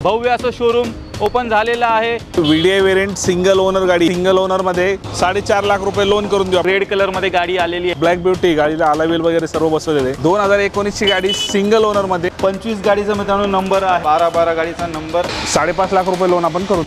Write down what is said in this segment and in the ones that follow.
भव्य असं showroom open झालेलं आहे। व्हीडीआय वेरिएंट सिंगल ओनर गाडी, सिंगल ओनर मध्ये 4.5 लाख रुपये लोन करून देऊ। रेड कलर मध्ये गाडी आलेली आहे। ब्लॅक ब्युटी गाडीला अलावेल वगैरे सर्व बसवलेले आहे। 2019 ची गाडी सिंगल ओनर मध्ये 25 गाडीचा मित्रांनो नंबर आहे। 12 गाडीचा नंबर 5.5 लाख रुपये लोन आपण करू।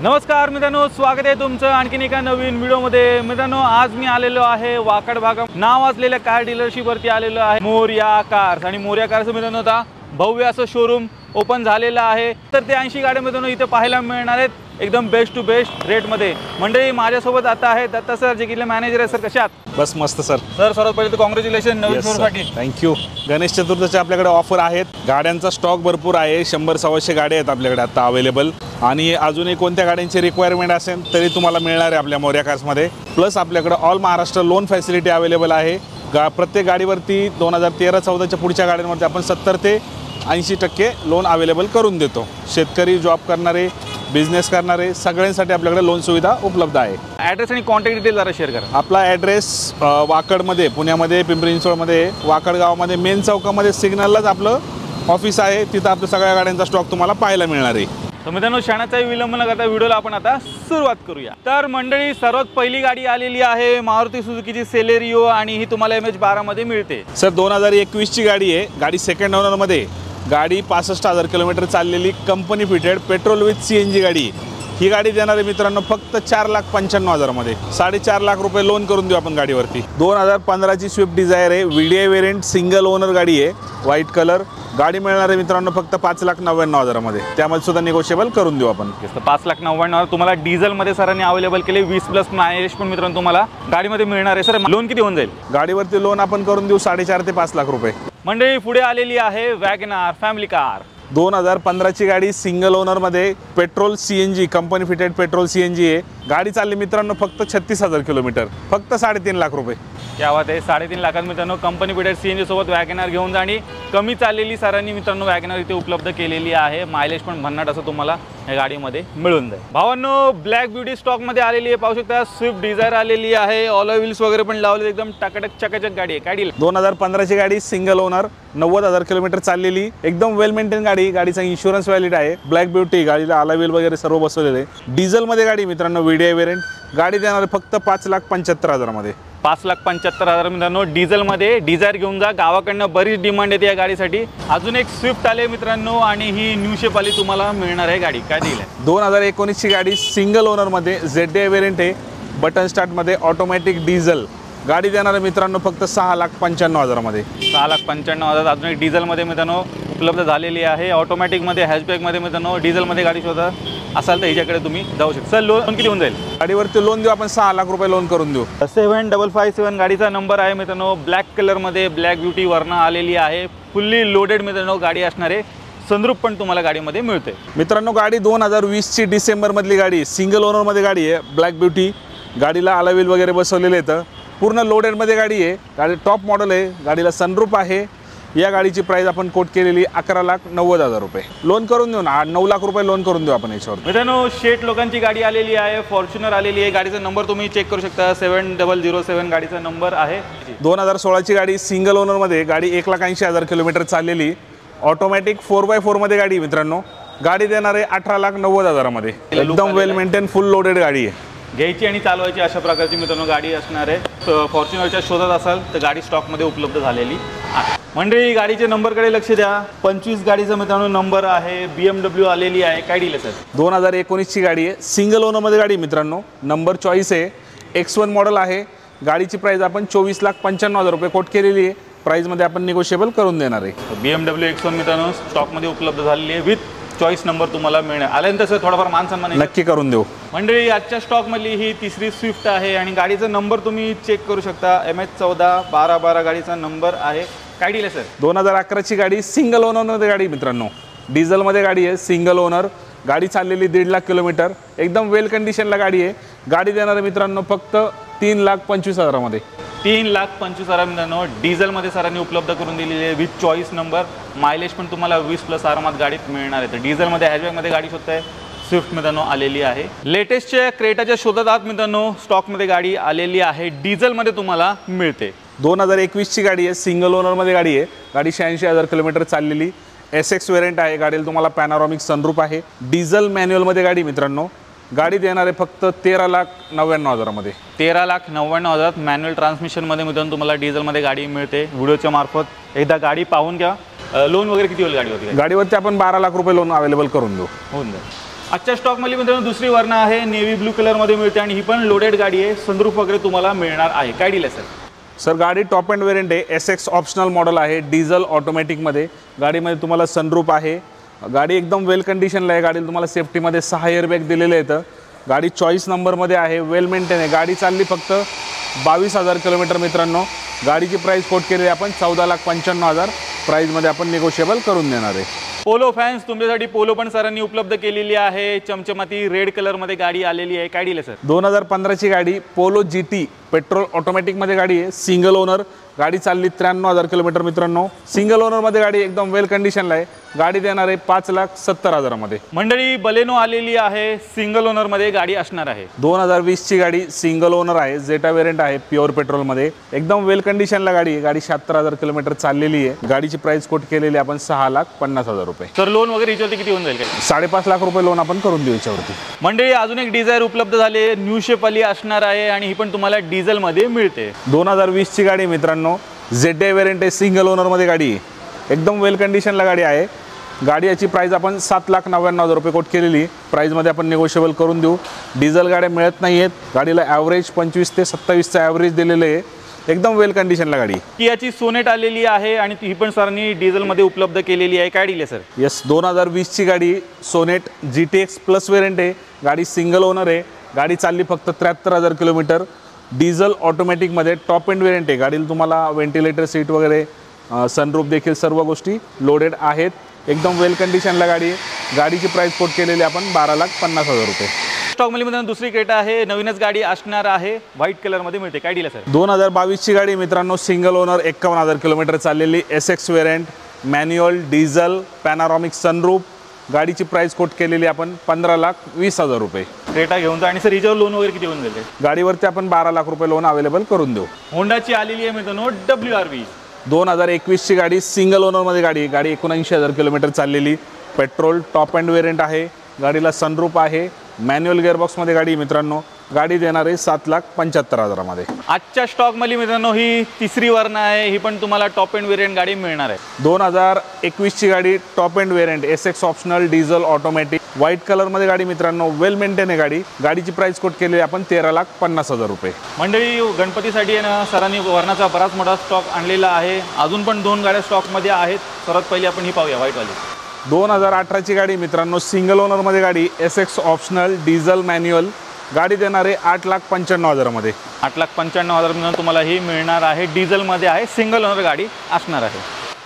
नमस्कार मित्रांनो, स्वागत आहे तुमचं आणखीन एका नवीन व्हिडिओमध्ये। मित्रांनो आज मी आलेलो आहे वाकड भागा नाव असलेल्या कार डीलरशिप वरती आलेलो आहे, मोरया कार्स। आणि मोरया कार्स मित्रांनो आता भव्य असं शोरूम ओपन झालेला आहे। तर ते 80 गाड्या मित्रांनो इथे पाहायला मिळणार आहेत, एकदम बेस्ट टू बेस्ट रेट मध्ये। मंडळी माझ्यासोबत आता आहे दत्ता सर, जे की मॅनेजर आहे। सर कसे आहात? बस मस्त सर। सर्वात पहिले तर कॉंग्रॅच्युलेशन नवीन शोरूमसाठी। थँक्यू। गणेश चतुर्थीचे आपल्याकडे ऑफर आहेत, गाड्यांचा स्टॉक भरपूर आहे। 100-125 गाड्या आहेत आपल्याकडे आता अवेलेबल। आणि अजूनही कोणत्या गाड्यांची रिक्वायरमेंट असेल तरी तुम्हाला मिळणार आहे आपल्या मोरया कार्समध्ये। प्लस आपल्याकडे all Maharashtra loan facility available आहे। प्रत्येक गाडीवरती 2013-14च्या पुढच्या गाड्यांवरती आपण 70 ते 80% लोन अवेलेबल करून देतो। शेतकरी, जॉब करणारे, बिझनेस करणारे सगळ्यांसाठी आपल्याकडे लोन सुविधा उपलब्ध आहे। ॲड्रेस आणि कॉन्टॅक्ट डिटेल जरा शेअर करा। आपला ॲड्रेस वाकडमध्ये, पुण्यामध्ये पिंपरी चिंचवडमध्ये वाकड गावामध्ये मेन चौकामध्ये सिग्नललाच आपलं ऑफिस आहे। तिथं आपल्या सगळ्या गाड्यांचा स्टॉक तुम्हाला पाहायला मिळणार आहे। तर मित्रांनो क्षणाचाही विलंब न करता व्हिडिओला आपण आता सुरुवात करूया। तर मंडळी सर्वात पहिली गाडी आलेली आहे मारुती सुझुकीची सेलेरियो, आणि ही तुम्हाला MH12 मध्ये मिळते। सर 2021 ची गाडी आहे। गाडी सेकंड ओनरमध्ये, गाडी 65,000 किलोमीटर चाललेली, company fitted petrol with CNG गाडी। ही गाडी देणारे मित्रांनो फक्त 4,95,000 मध्ये 4.5 लाख रुपये लोन करून देऊ आपण गाडीवरती। 2015 ची स्विफ्ट डिझायर आहे, व्हीडीआय वेरिएंट सिंगल ओनर गाडी आहे, व्हाईट कलर। गाडी मिळणार आहे मित्रांनो फक्त 5,99,000 मध्ये, त्यामध्ये सुद्धा निगोशिएबल करून देऊ आपण। 5,99,000 तुम्हाला डिझेल मध्ये सरांनी अवेलेबल केले। 20+ मायलेज पण मित्रांनो तुम्हाला गाडीमध्ये मिळणार आहे। सर लोन किती होऊन जाईल? गाडीवरती लोन आपण करून देऊ 4.5 ते 5 लाख रुपये। मंडळी पुढे आलेली आहे वॅगनार फॅमिली कार। 2015 ची गाडी सिंगल ओनर मध्ये, petrol CNG company fitted petrol CNG आहे। गाडी चालली मित्रांनो फक्त 36,000 किलोमीटर, फक्त 3.5 लाख रुपये। क्या बात आहे, 3.5 लाखात मित्रांनो कंपनी फिटेड CNG सोबत वॅगनार घेऊन जा। आणि कमी चाललेली सरांनी मित्रांनो वॅगनार इथे उपलब्ध केलेली आहे। मायलेज पण भन्नाट असं तुम्हाला या गाडीमध्ये मिळून जाईल। भावांनो ब्लॅक ब्युटी स्टॉक मध्ये आलेली आहे, पाहू शकता। स्विफ्ट डिझायर आलेली आहे, ऑलॉय व्हील्स वगैरे पण लावले, एकदम टकाटक चकाचक गाडी आहे। काय डील? 2015 ची गाडी सिंगल ओनर, 90,000 किलोमीटर चाललेली, एकदम वेल मेंटेन गाडी। गाडीचा इन्शुरन्स व्हॅलिड आहे। ब्लॅक ब्युटी गाडीला अलावेल वगैरे सर्व बसवलेले आहे। डिझेल मध्ये गाडी मित्रांनो, व्हीडीआय वेरिएंट। गाडी देणार फक्त 5,75,000 मध्ये। 5,75,000 मित्रांनो डिझेल मध्ये डिझायर घेऊन जा। गावाकडनं बरीच डिमांड येते या गाडीसाठी। अजून एक स्विफ्ट आले मित्रांनो, आणि ही न्यू शेप आली तुम्हाला मिळणार आहे गाडी। काय डील आहे? 2019 ची गाडी सिंगल ओनर मध्ये, ZDI वेरिएंट आहे, बटन स्टार्ट मध्ये, ऑटोमॅटिक डिझेल। गाडी देणार मित्रांनो फक्त 6,95,000 मध्ये। 6,95,000 अजून एक डिझेल मध्ये मित्रांनो उपलब्ध झालेली आहे। ऑटोमॅटिक मध्ये, हॅचबॅक मध्ये मित्रांनो डिझेल मध्ये गाडी शोधा असाल तर हिच्याकडे तुम्ही जाऊ शकता। सर लोन किती होऊन जाईल? गाडीवरती लोन देऊ आपण 6 लाख रुपये लोन करून देऊ। 7557 गाडीचा नंबर आहे मित्रांनो, ब्लॅक कलर मध्ये, ब्लॅक ब्युटी वर्ण आलेली आहे। फुल्ली लोडेड मित्रांनो गाडी असणार आहे। सनरूफ पण तुम्हाला गाडीमध्ये मिळते। मित्रांनो गाडी 2020 ची डिसेंबर मधली गाडी, सिंगल ओनर मध्ये गाडी आहे, ब्लॅक ब्युटी। गाडीला अलावेल वगैरे बसवलेले आहेत, पूर्ण लोडेड मध्ये गाडी आहे। गाडी टॉप मॉडेल आहे, गाडीला सनरूफ आहे। या गाडीची प्राइस आपण कोट केलेली 11,90,000 रुपये। लोन करून देऊ ना, 9 लाख रुपये लोन करून देऊ आपण याच्यावर। मित्रांनो शेठ लोकांची गाडी आलेली आहे, फॉर्च्युनर आलेली आहे। गाडीचा नंबर तुम्ही चेक करू शकता, 7007 गाडीचा नंबर आहे। 2016 ची गाडी सिंगल ओनर मध्ये, गाडी 1,80,000 किलोमीटर चाललेली, ऑटोमॅटिक 4x4 मध्ये गाडी मित्रांनो। गाडी देणार आहे 18,90,000 मध्ये, एकदम वेल मेंटेन फुल लोडेड गाडी आहे। घ्यायची आणि चालवायची अशा प्रकारची मित्रांनो गाडी असणार आहे। फॉर्च्युनरच्या शोधात असाल तर गाडी स्टॉकमध्ये उपलब्ध झालेली आहे। मंडळी गाडीच्या नंबरकडे लक्ष द्या। 25 गाडीचा मित्रांनो नंबर आहे, BMW आलेली आहे। काय डील आहे सर? 2019 ची गाडी आहे, सिंगल ओनर मध्ये गाडी मित्रांनो, नंबर चॉईस आहे, X1 मॉडेल आहे। गाडीची प्राइस आपण 24,95,000 रुपये कोट केलेली आहे। प्राइस मध्ये आपण निगोशिएबल करून देणार आहे। BMW X1 मित्रांनो स्टॉकमध्ये उपलब्ध झालेली आहे, विथ चॉईस नंबर तुम्हाला मिळणार। आल्यानंतर सर थोडाफार मान सन्मान नक्की करून देऊ। मंडळी आजच्या स्टॉकमधली ही तिसरी स्विफ्ट आहे, आणि गाडीचा नंबर तुम्ही चेक करू शकता, MH14 1212 गाडीचा नंबर आहे। काय डील आहे सर? 2011 ची गाडी सिंगल ओनर मध्ये गाडी मित्रांनो, डिझेल मध्ये गाडी आहे, सिंगल ओनर। गाडी चाललेली 1.5 लाख किलोमीटर, एकदम वेल कंडिशनला गाडी आहे। गाडी देणार मित्रांनो फक्त 3,25,000 मध्ये। 3,25,000 मित्रांनो डिझेल मध्ये सरांनी उपलब्ध करून दिलेली आहे, विथ चॉईस नंबर। मायलेज पण तुम्हाला 20+ आरामात गाडीत मिळणार आहे। तर डिझेल मध्ये, हॅचबॅक मध्ये गाडी शोधताय, स्विफ्ट मित्रांनो आलेली आहे। लेटेस्टच्या क्रेटाच्या शोधात आहात मित्रांनो, स्टॉक मध्ये गाडी आलेली आहे, डिझेल मध्ये तुम्हाला मिळते। 2021 ची गाडी आहे, सिंगल ओनर मध्ये गाडी आहे। गाडी 86,000 किलोमीटर चाललेली, SX वेरियंट आहे, गाडीला तुम्हाला पॅनोरामिक सनरूफ आहे, डिझेल मॅन्युअलमध्ये गाडी मित्रांनो. गाडी देणार आहे फक्त 13,99,000मध्ये. 13,99,000 मॅन्युअल ट्रान्समिशनमध्ये मित्रांनो तुम्हाला डिझेलमध्ये गाडी मिळते. व्हिडिओच्या मार्फत एकदा गाडी पाहून घ्या. लोन वगैरे किती होईल गाडीवरती? गाडीवरती आपण 12 लाख रुपये लोन अवेलेबल करून देऊ. होऊन जाईल. आजच्या स्टॉकमध्ये मित्रांनो दुसरी वर्ण आहे, नेव्ही ब्लू कलरमध्ये मिळते आणि ही पण लोडेड गाडी आहे. सनरूफ वगैरे तुम्हाला मिळणार आहे. काय डील आहे सर? सर गाडी टॉप एंड वेरियंट आहे, SX ऑप्शनल मॉडेल आहे, डिझेल ऑटोमॅटिकमध्ये. गाडीमध्ये तुम्हाला सनरूफ आहे. गाडी एकदम वेल कंडिशनला आहे. गाडीला तुम्हाला सेफ्टीमध्ये 6 एअरबॅग दिलेले आहेत. गाडी चॉईस नंबरमध्ये आहे, वेल मेंटेन आहे. गाडी चालली फक्त 22,000 किलोमीटर मित्रांनो. गाडीची प्राईस कोट केली आपण 14,95,000. प्राईजमध्ये आपण निगोशिएबल करून देणार आहे. पोलो फॅन्स तुमच्यासाठी पोलो पण सरांनी उपलब्ध केलेली आहे. चमचमाती रेड कलरमध्ये गाडी आलेली आहे. काय डील आहे सर? 2015ची गाडी पोलो GT पेट्रोल ऑटोमॅटिकमध्ये गाडी आहे, सिंगल ओनर. गाडी चालली 93,000 किलोमीटर मित्रांनो. सिंगल ओनरमध्ये गाडी एकदम वेल कंडिशनला आहे. गाडी देणार आहे 5,70,000मध्ये. मंडळी बलेनो आलेली आहे, सिंगल ओनरमध्ये गाडी असणार आहे. 2020ची गाडी सिंगल ओनर आहे, जेटा वेरियंट आहे, प्युअर पेट्रोलमध्ये. एकदम वेल कंडिशनला गाडी आहे. गाडी 76,000 किलोमीटर चाललेली आहे. गाडीची प्राइस कोट केलेली आपण 6,50,000 रुपये. तर लोन वगैरे याच्यावरती किती होऊन जाईल? 5.5 लाख रुपये लोन आपण करून देऊ याच्यावरती. मंडळी अजून एक डिझायर उपलब्ध झाले, न्यू शेप आली असणार आहे आणि ही पण तुम्हाला डिझेलमध्ये मिळते. 2020ची गाडी मित्रांनो, ZA वेरियंट आहे, सिंगल ओनरमध्ये गाडी आहे. एकदम वेल कंडिशनला गाडी आहे. गाडी याची प्राइस आपण 7,99,000 रुपये कोट केलेली. प्राइसमध्ये आपण निगोशिएबल करून देऊ. डिझेल गाड्या मिळत नाही आहेत. गाडीला ॲव्हरेज 25 ते 27चं ॲव्हरेज दिलेलं आहे. एकदम वेल कंडिशनला गाडी. कियाची सोनेट आलेली आहे आणि ही पण सरांनी डिझेलमध्ये उपलब्ध केलेली आहे. काय डील आहे सर? येस, 2020ची गाडी सोनेट GTX प्लस वेरियंट आहे. गाडी सिंगल ओनर आहे. गाडी चालली फक्त 73,000 किलोमीटर. डिझेल ऑटोमॅटिकमध्ये टॉप एंड वेरियंट आहे. गाडीला तुम्हाला व्हेंटिलेटर सीट वगैरे, सनरूफ देखील सर्व गोष्टी लोडेड आहेत. एकदम वेल कंडिशनला गाडी आहे. गाडीची प्राइस कोट केलेली आपण 12,50,000 रुपये. स्टॉकमध्ये दुसरी क्रेटा आहे, नवीनच गाडी असणार आहे, व्हाईट कलरमध्ये मिळते. काय डील आहे सर? 2022ची गाडी मित्रांनो, सिंगल ओनर, 51,000 किलोमीटर चाललेली, SX variant, manual, diesel, panoramic sunroof. गाडीची प्राइस कोट केलेली आपण 15,20,000 रुपये. क्रेटा घेऊन जा. आणि सर हिच्यावर लोन वगैरे किती होऊन जाईल? गाडीवरती आपण 12 लाख रुपये लोन अवेलेबल करून देऊ. होंडाची आलेली आहे मित्रांनो WRV. 2021ची गाडी सिंगल ओनरमध्ये गाडी आहे. गाडी 79,000 किलोमीटर चाललेली, पेट्रोल, टॉप अँड वेरियंट आहे. गाडीला सनरूफ आहे, मॅन्युअल गिअरबॉक्समध्ये गाडी मित्रांनो. गाडी देणार आहे 7,75,000मध्ये. आजच्या स्टॉकमध्ये मित्रांनो ही तिसरी वर्ण आहे, ही पण तुम्हाला टॉप एंड वेरियंट गाडी मिळणार आहे. 2021ची गाडी top end variant, SX optional, diesel automatic, white कलरमध्ये गाडी मित्रांनो. वेल मेंटेन आहे गाडी. गाडीची प्राइस कोट केली आपण 13,50,000 रुपये. मंडळी गणपतीसाठी ना सरांनी वर्णाचा बराच मोठा स्टॉक आणलेला आहे. अजून पण 2 गाड्या स्टॉकमध्ये आहेत. सर्वात पहिली आपण ही पाहूया, व्हाईटवाली. 2018ची गाडी मित्रांनो, सिंगल ओनरमध्ये गाडी, SX ऑप्शनल, डिझेल मॅन्युअल. गाडी देणार आहे 8,95,000मध्ये. 8,95,000 तुम्हाला ही मिळणार आहे. डिझेलमध्ये आहे, सिंगल ओनर गाडी असणार आहे.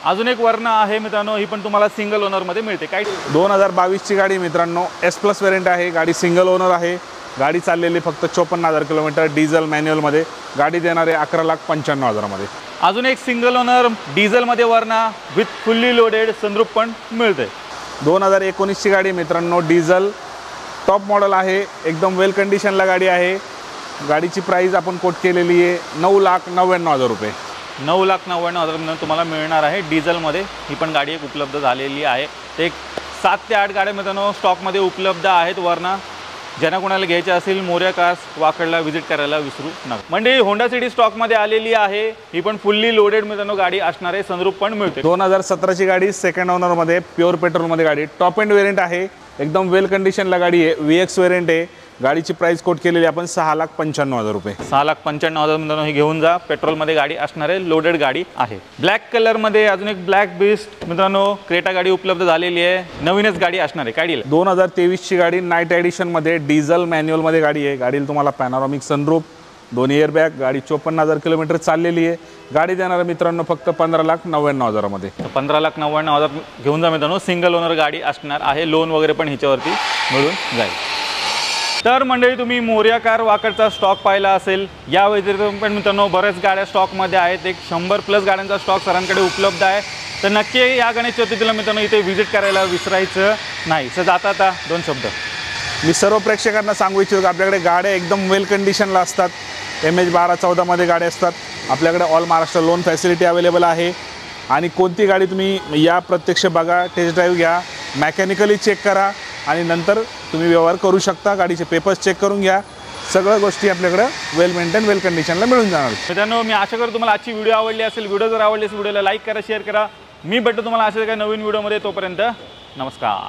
अजून एक वर्ण आहे मित्रांनो, ही पण तुम्हाला सिंगल ओनरमध्ये मिळते. काय? 2022ची गाडी मित्रांनो, S प्लस वेरियंट आहे. गाडी सिंगल ओनर आहे. गाडी चाललेली फक्त 54,000 किलोमीटर, डिझेल मॅन्युअलमध्ये. गाडी देणार आहे 11,95,000मध्ये. अजून एक सिंगल ओनर डिझेलमध्ये वर्ण विथ फुल्ली लोडेड सनरूफ पण मिळते. 2019ची गाडी मित्रांनो, डिझेल, टॉप मॉडेल आहे. एकदम वेल कंडिशनला गाडी आहे. गाडीची प्राइस आपण कोट केलेली आहे 9,99,000 रुपये. 9,99,000 तुम्हाला मिळणार आहे डिझेलमध्ये. ही पण गाडी एक उपलब्ध झालेली आहे. एक 7 ते 8 गाड्या मित्रांनो स्टॉकमध्ये उपलब्ध आहेत वर्ण. ज्यांना कोणाला घ्यायचे असेल मोर्या कार्स वाकडला व्हिजिट करायला विसरू नका. म्हणजे होंडा सिटी स्टॉकमध्ये आलेली आहे. ही पण फुल्ली लोडेड मित्रांनो गाडी असणार आहे. सनरूफ पण मिळते. 2017ची गाडी सेकंड ओनरमध्ये, प्युअर पेट्रोलमध्ये गाडी, टॉप एंड वेरियंट आहे. एकदम वेल कंडिशनला गाडी आहे. VX वेरियंट आहे. गाडीची प्राइस कोट केलेली आपण 6,95,000 रुपये. 6,95,000 मित्रांनो ही घेऊन जा. पेट्रोलमध्ये गाडी असणार आहे, लोडेड गाडी आहे. ब्लॅक कलरमध्ये अजून एक ब्लॅक बीस्ट मित्रांनो क्रेटा गाडी उपलब्ध झालेली आहे. नवीनच गाडी असणार आहे. काय डील? 2023ची गाडी नाईट एडिशनमध्ये, डिझेल मॅन्युअलमध्ये गाडी आहे. गाडीला तुम्हाला पॅनोरामिक सनरूफ, 2 एअरबॅग. गाडी 54,000 किलोमीटर चाललेली आहे. गाडी देणार मित्रांनो फक्त 15,99,000मध्ये. 15,99,000 घेऊन जा मित्रांनो. सिंगल ओनर गाडी असणार आहे. लोन वगैरे पण ह्याच्यावरती मिळून जाईल. तर मंडळी तुम्ही मोर्या कार वाकडचा स्टॉक पाहिला असेल. या व्यतिरिक्त पण मित्रांनो बऱ्याच गाड्या स्टॉकमध्ये आहेत. एक 100+ गाड्यांचा स्टॉक सरांकडे उपलब्ध आहे. तर नक्की या गणेश चतुर्थीला मित्रांनो इथे व्हिजिट करायला विसरायचं नाही. सर जाता आता 2 शब्द मी सर्व प्रेक्षकांना सांगू इच्छितो की आपल्याकडे गाड्या एकदम वेल कंडिशनला असतात. MH 12-14मध्ये गाड्या असतात. आपल्याकडे all Maharashtra loan facility available आहे. आणि कोणती गाडी तुम्ही या प्रत्यक्ष बघा, टेस्ट ड्राईव्ह घ्या, मॅकॅनिकली चेक करा आणि नंतर तुम्ही व्यवहार करू शकता. गाडीचे पेपर्स चेक करून घ्या. सगळ्या गोष्टी आपल्याकडे वेल मेंटेन, वेल कंडिशनला मिळून जाणार. मित्रांनो, मी आशा करतो तुम्हाला आजची व्हिडिओ आवडली असेल. व्हिडिओ जर आवडली असेल व्हिडिओला लाईक करा, शेअर करा. मी भेटतो तुम्हाला असेच काही नवीन व्हिडिओमध्ये. तोपर्यंत नमस्कार.